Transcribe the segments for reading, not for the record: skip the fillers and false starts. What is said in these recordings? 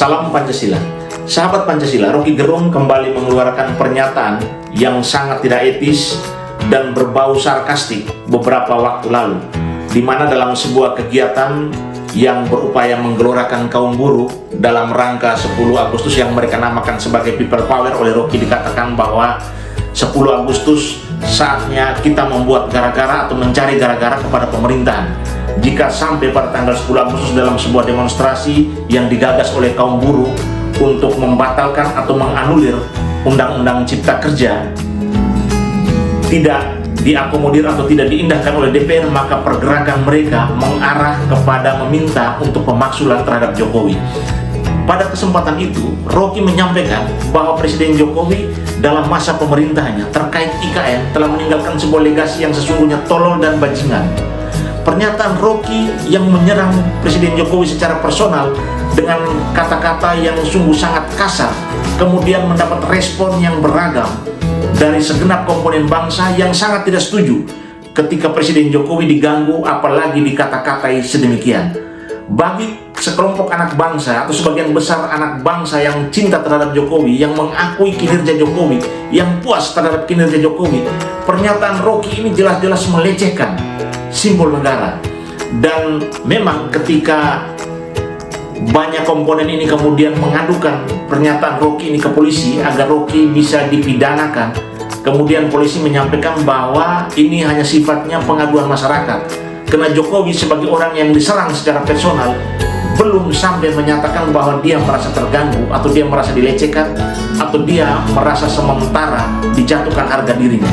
Salam Pancasila. Sahabat Pancasila, Rocky Gerung kembali mengeluarkan pernyataan yang sangat tidak etis dan berbau sarkastik beberapa waktu lalu, di mana dalam sebuah kegiatan yang berupaya menggelorakan kaum buruh dalam rangka 10 Agustus yang mereka namakan sebagai People Power, oleh Rocky dikatakan bahwa 10 Agustus saatnya kita membuat gara-gara atau mencari gara-gara kepada pemerintahan. Jika sampai pada tanggal 10 Agustus dalam sebuah demonstrasi yang digagas oleh kaum buruh untuk membatalkan atau menganulir Undang-Undang Cipta Kerja tidak diakomodir atau tidak diindahkan oleh DPR, maka pergerakan mereka mengarah kepada meminta untuk pemaksulan terhadap Jokowi. Pada kesempatan itu, Rocky menyampaikan bahwa Presiden Jokowi dalam masa pemerintahannya terkait IKN telah meninggalkan sebuah legasi yang sesungguhnya tolol dan bajingan. Pernyataan Rocky yang menyerang Presiden Jokowi secara personal dengan kata-kata yang sungguh sangat kasar kemudian mendapat respon yang beragam dari segenap komponen bangsa yang sangat tidak setuju ketika Presiden Jokowi diganggu apalagi dikata-katai sedemikian. Bagi sekelompok anak bangsa atau sebagian besar anak bangsa yang cinta terhadap Jokowi, yang mengakui kinerja Jokowi, yang puas terhadap kinerja Jokowi, pernyataan Rocky ini jelas-jelas melecehkan simbol negara. Dan memang ketika banyak komponen ini kemudian mengadukan pernyataan Rocky ini ke polisi agar Rocky bisa dipidanakan, kemudian polisi menyampaikan bahwa ini hanya sifatnya pengaduan masyarakat, karena Jokowi sebagai orang yang diserang secara personal belum sampai menyatakan bahwa dia merasa terganggu atau dia merasa dilecehkan atau dia merasa sementara dijatuhkan harga dirinya.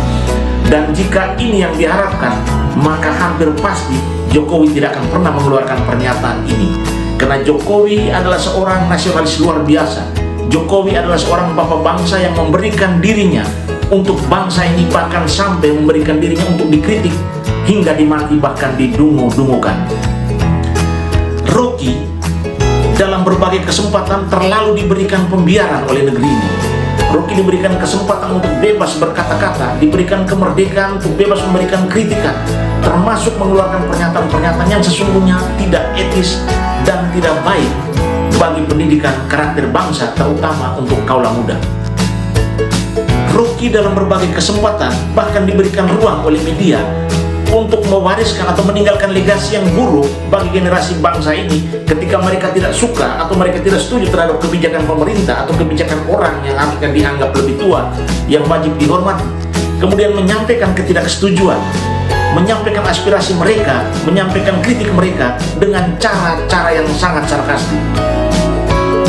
Dan jika ini yang diharapkan, maka hampir pasti Jokowi tidak akan pernah mengeluarkan pernyataan ini, karena Jokowi adalah seorang nasionalis luar biasa. Jokowi adalah seorang bapak bangsa yang memberikan dirinya untuk bangsa ini, bahkan sampai memberikan dirinya untuk dikritik hingga dimaki, bahkan didungu-dungukan. Rocky dalam berbagai kesempatan terlalu diberikan pembiaran oleh negeri ini. Rocky diberikan kesempatan untuk bebas berkata-kata, diberikan kemerdekaan untuk bebas memberikan kritikan, termasuk mengeluarkan pernyataan-pernyataan yang sesungguhnya tidak etis dan tidak baik bagi pendidikan karakter bangsa, terutama untuk kaula muda. Rocky dalam berbagai kesempatan bahkan diberikan ruang oleh media untuk mewariskan atau meninggalkan legasi yang buruk bagi generasi bangsa ini ketika mereka tidak suka atau mereka tidak setuju terhadap kebijakan pemerintah atau kebijakan orang yang akan dianggap lebih tua yang wajib dihormati, kemudian menyampaikan ketidaksetujuan, menyampaikan aspirasi mereka, menyampaikan kritik mereka dengan cara-cara yang sangat sarkastik.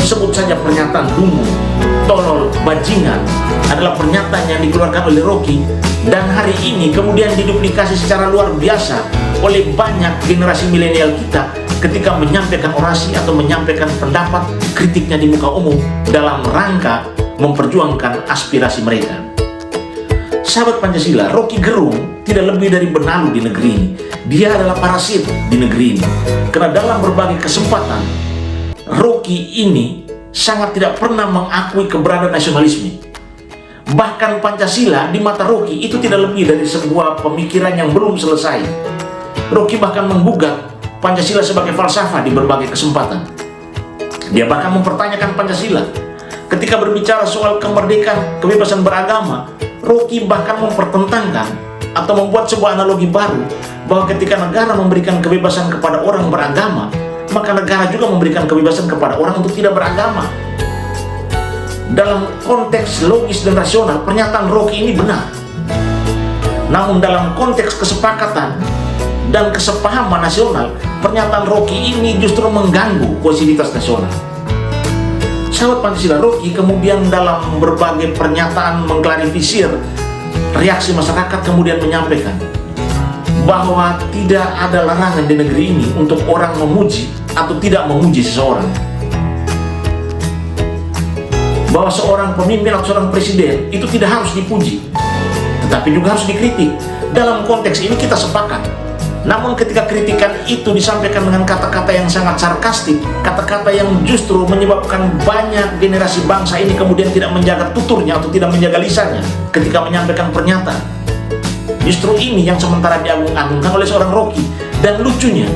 Sebut saja pernyataan dungu, tolol, bajingan adalah pernyataan yang dikeluarkan oleh Rocky, dan hari ini kemudian diduplikasi secara luar biasa oleh banyak generasi milenial kita ketika menyampaikan orasi atau menyampaikan pendapat kritiknya di muka umum dalam rangka memperjuangkan aspirasi mereka. Sahabat Pancasila, Rocky Gerung tidak lebih dari benalu di negeri ini. Dia adalah parasit di negeri ini, karena dalam berbagai kesempatan Rocky ini sangat tidak pernah mengakui keberadaan nasionalisme. Bahkan Pancasila di mata Rocky itu tidak lebih dari sebuah pemikiran yang belum selesai. Rocky bahkan menggugat Pancasila sebagai falsafah di berbagai kesempatan. Dia bahkan mempertanyakan Pancasila. Ketika berbicara soal kemerdekaan, kebebasan beragama, Rocky bahkan mempertentangkan atau membuat sebuah analogi baru bahwa ketika negara memberikan kebebasan kepada orang beragama, maka negara juga memberikan kebebasan kepada orang untuk tidak beragama. Dalam konteks logis dan rasional, pernyataan Rocky ini benar. Namun dalam konteks kesepakatan dan kesepahaman nasional, pernyataan Rocky ini justru mengganggu kohesivitas nasional. Sahabat Pancasila, Rocky kemudian dalam berbagai pernyataan mengklarifikasi reaksi masyarakat, kemudian menyampaikan bahwa tidak ada larangan di negeri ini untuk orang memuji atau tidak memuji seseorang. Bahwa seorang pemimpin atau seorang presiden itu tidak harus dipuji, tetapi juga harus dikritik. Dalam konteks ini kita sepakat. Namun ketika kritikan itu disampaikan dengan kata-kata yang sangat sarkastik, kata-kata yang justru menyebabkan banyak generasi bangsa ini kemudian tidak menjaga tuturnya atau tidak menjaga lisannya ketika menyampaikan pernyataan, justru ini yang sementara diagung-agungkan oleh seorang Rocky. Dan lucunya,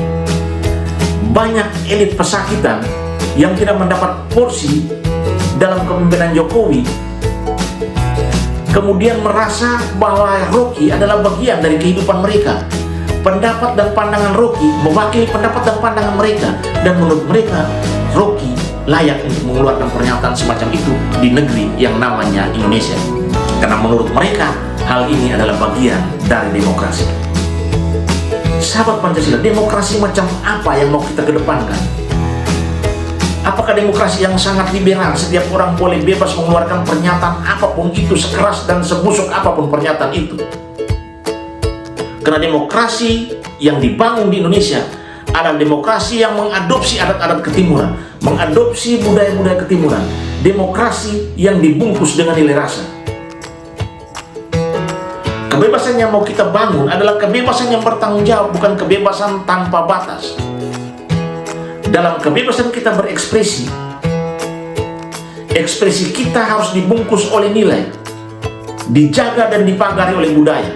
banyak elit pesakitan yang tidak mendapat porsi dalam kepemimpinan Jokowi kemudian merasa bahwa Rocky adalah bagian dari kehidupan mereka. Pendapat dan pandangan Rocky mewakili pendapat dan pandangan mereka, dan menurut mereka Rocky layak untuk mengeluarkan pernyataan semacam itu di negeri yang namanya Indonesia, karena menurut mereka hal ini adalah bagian dari demokrasi. Sahabat Pancasila, demokrasi macam apa yang mau kita kedepankan? Apakah demokrasi yang sangat liberal, setiap orang boleh bebas mengeluarkan pernyataan apapun itu, sekeras dan sebusuk apapun pernyataan itu? Karena demokrasi yang dibangun di Indonesia adalah demokrasi yang mengadopsi adat-adat ketimuran, mengadopsi budaya-budaya ketimuran, demokrasi yang dibungkus dengan nilai rasa. Kebebasan yang mau kita bangun adalah kebebasan yang bertanggung jawab, bukan kebebasan tanpa batas. Dalam kebebasan kita berekspresi, ekspresi kita harus dibungkus oleh nilai, dijaga dan dipagari oleh budaya.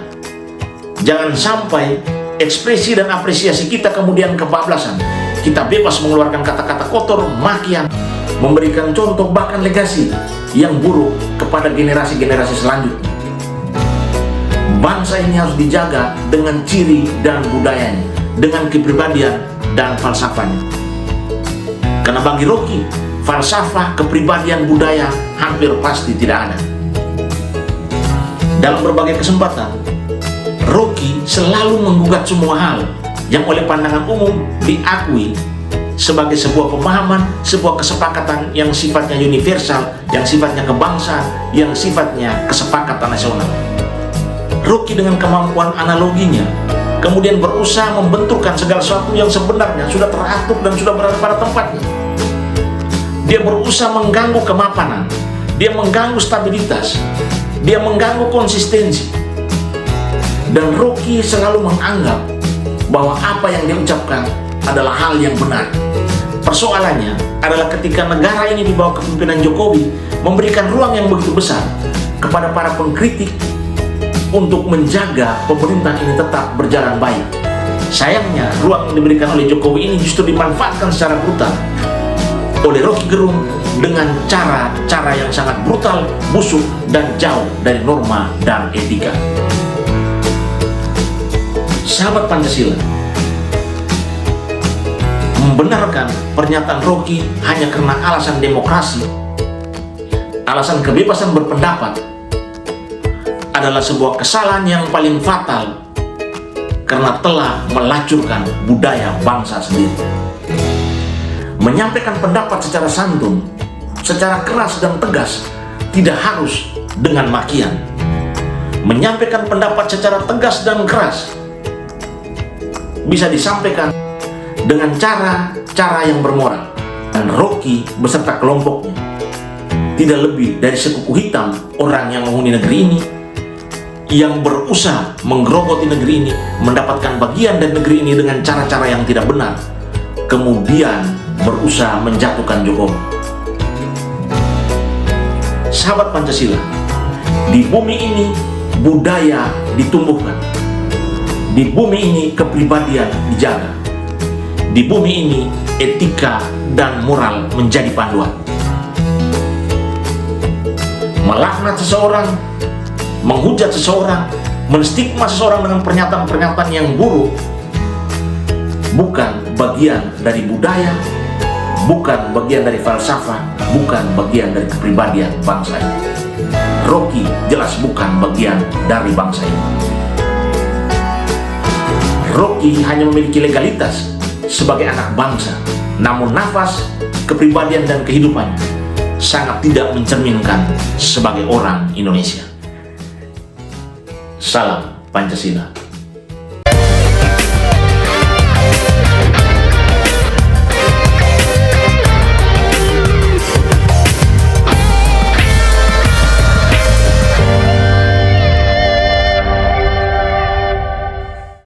Jangan sampai ekspresi dan apresiasi kita kemudian kebablasan. Kita bebas mengeluarkan kata-kata kotor, makian, memberikan contoh bahkan legasi yang buruk kepada generasi-generasi selanjutnya. Bangsa ini harus dijaga dengan ciri dan budayanya, dengan kepribadian dan falsafahnya. Karena bagi Rocky, falsafah, kepribadian, budaya hampir pasti tidak ada. Dalam berbagai kesempatan, Rocky selalu menggugat semua hal yang oleh pandangan umum diakui sebagai sebuah pemahaman, sebuah kesepakatan yang sifatnya universal, yang sifatnya kebangsaan, yang sifatnya kesepakatan nasional. Rocky dengan kemampuan analoginya kemudian berusaha membenturkan segala sesuatu yang sebenarnya sudah teratur dan sudah berada pada tempatnya. Dia berusaha mengganggu kemapanan, dia mengganggu stabilitas, dia mengganggu konsistensi. Dan Rocky selalu menganggap bahwa apa yang dia ucapkan adalah hal yang benar. Persoalannya adalah ketika negara ini di bawah kepemimpinan Jokowi memberikan ruang yang begitu besar kepada para pengkritik untuk menjaga pemerintahan ini tetap berjalan baik. Sayangnya ruang yang diberikan oleh Jokowi ini justru dimanfaatkan secara brutal oleh Rocky Gerung dengan cara-cara yang sangat brutal, busuk, dan jauh dari norma dan etika. Sahabat Pancasila, membenarkan pernyataan Rocky hanya karena alasan demokrasi, alasan kebebasan berpendapat, adalah sebuah kesalahan yang paling fatal karena telah melacurkan budaya bangsa sendiri. Menyampaikan pendapat secara santun, secara keras dan tegas, tidak harus dengan makian. Menyampaikan pendapat secara tegas dan keras bisa disampaikan dengan cara-cara yang bermoral. Dan Rocky beserta kelompoknya tidak lebih dari sekuku hitam orang yang menghuni negeri ini, yang berusaha menggerogoti negeri ini, mendapatkan bagian dari negeri ini dengan cara-cara yang tidak benar, kemudian berusaha menjatuhkan Jokowi. Sahabat Pancasila, di bumi ini budaya ditumbuhkan, di bumi ini kepribadian dijaga, di bumi ini etika dan moral menjadi panduan. Melaknat seseorang, menghujat seseorang, menstigma seseorang dengan pernyataan-pernyataan yang buruk bukan bagian dari budaya, bukan bagian dari falsafah, bukan bagian dari kepribadian bangsa ini. Rocky jelas bukan bagian dari bangsa ini. Rocky hanya memiliki legalitas sebagai anak bangsa, namun nafas, kepribadian dan kehidupannya sangat tidak mencerminkan sebagai orang Indonesia. Salam Pancasila.